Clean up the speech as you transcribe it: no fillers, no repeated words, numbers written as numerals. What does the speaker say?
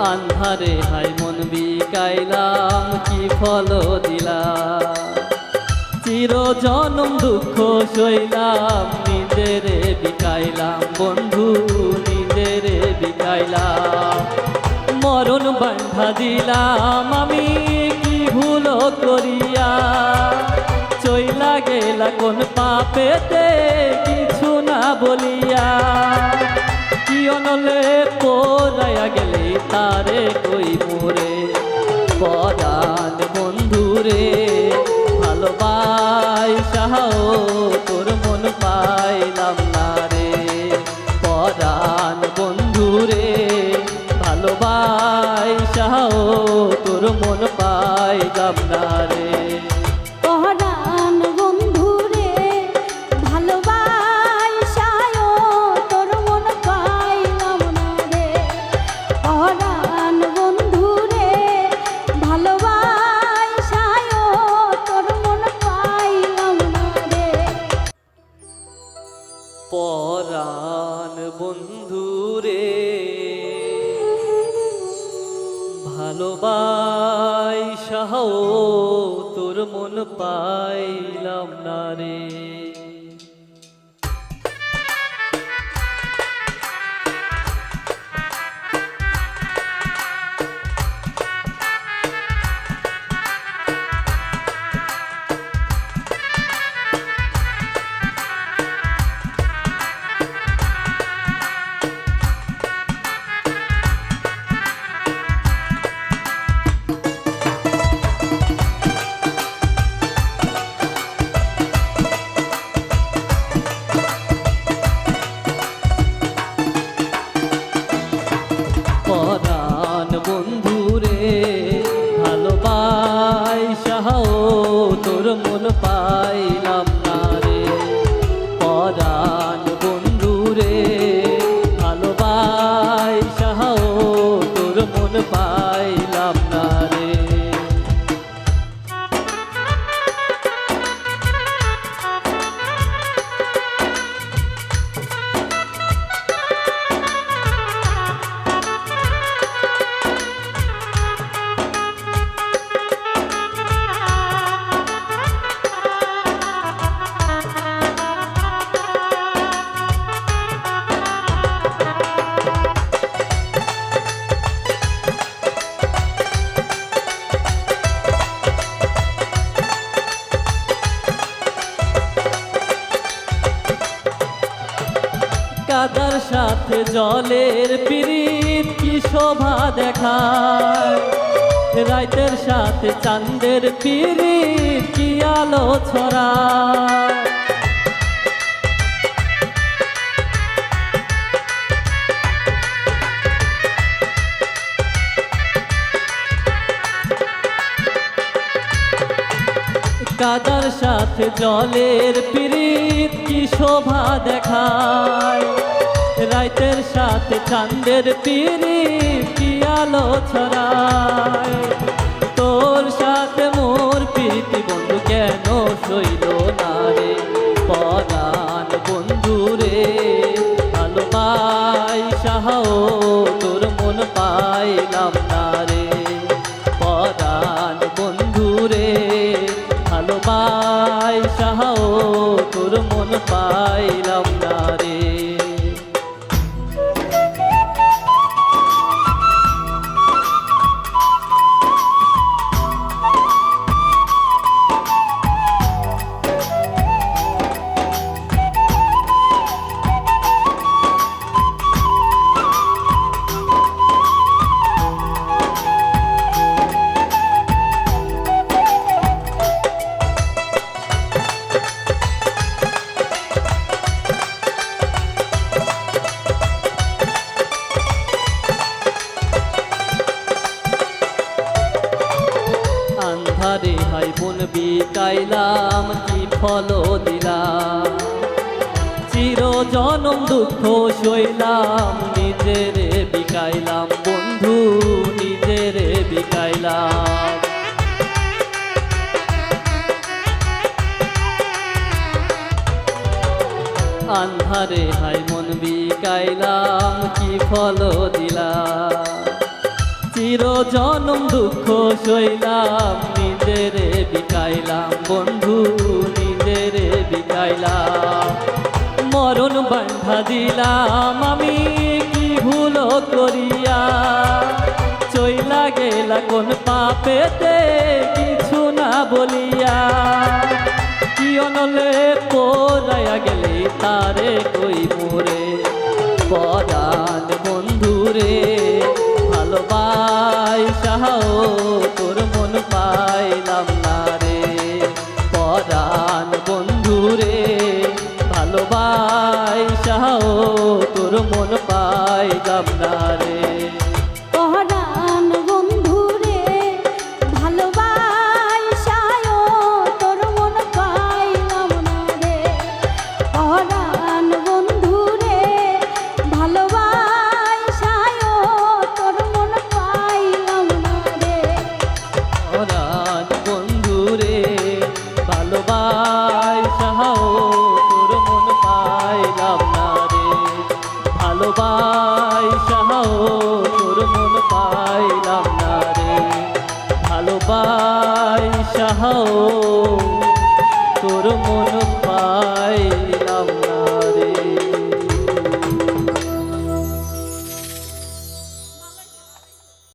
আন্ধারে high মন বিকাইলাম কি ফল দিলাম। চির জনম দুঃখ সইলাম নিজেরে বিকাইলাম বন্ধু নিজেরে বিকাইলাম। মরণ বান্ধা দিলাম আমি কি ভুল করিয়া, চইলা গেলা কোন পাপেতে কিছু না বলিয়া। কি অনলে পড়াইয়া গেলে তারে কই মোরে, পরাণ বন্ধুরে ভালোবাসাও তোর মন পাইলাম না রে। পরাণ বন্ধুরে ভালোবাসাও তোর মন পাইলাম না রে। পরাণ বন্ধুরে ভালোবাসায় তোর মন পাইলাম না রে। পরাণ বন্ধুরে ভালোবাসায় তোর মন পাইলাম না রে। পরাণ বন্ধুরে ভালোবাসাও তোর মন পাইলাম না রে। পরাণ বন্ধুরে ভালোবাসাও তোর মন পাইলাম না রে। পরাণ বন্ধুরে ভালোবাসাও তোর মন পাইলাম না রে। কাদার সাথে জলের পিরিত কি শোভা দেখায়, রাতের সাথে চাঁদের পিরিত কি আলো ছড়ায়। কাদার সাথে জলের পিরিত কি শোভা দেখায়, রাতের সাথে চাঁদের পিরিত কি আলো ছড়ায়। তোর সাথে মোর প্রীতি বন্ধু কেন সইল না রে। পরাণ বন্ধুরে ভালোবাসাও তোর মন পাইলাম না রে। পরাণ বন্ধুরে ভালোবাসাও তোর মন পাইলাম না রে। আন্ধারে হাই মন বিকাইলাম কি ফল দিলাম। চির জনম দুঃখ সইলাম নিজেরে বিকাইলাম বন্ধু নিজেরে বিকাইলাম। আন্ধারে হাই মন বিকাইলাম কি ফল দিলাম। চিরজনম দুঃখ সইলাম, নিজেরে বিকাইলাম বন্ধু, নিজেরে বিকাইলাম। মরণ বান্ধা দিলাম আমি কি ভুল করিয়া, চইলা গেলা কোন পাপেতে কিছু না বলিয়া। কি অনলে পড়াইয়া গেলে তারে কই মোরে, পরাণ বন্ধুরে ভালোবাসাও তোর মন পাইলাম না রে। পরাণ বন্ধুরে ভালোবাসাও তোর মন পাইলাম না রে। পরাণ বন্ধুরে ভালোবাসায় তোর মন পাইলাম না রে। পরাণ বন্ধুরে ভালোবাসায় তোর মন পাইলাম না রে। পরাণ বন্ধুরে ভালোবাসাও তোর মন পাইলাম না রে। ভালোবাসাও তোর মন পাইলাম না রে। ভালোবাসাও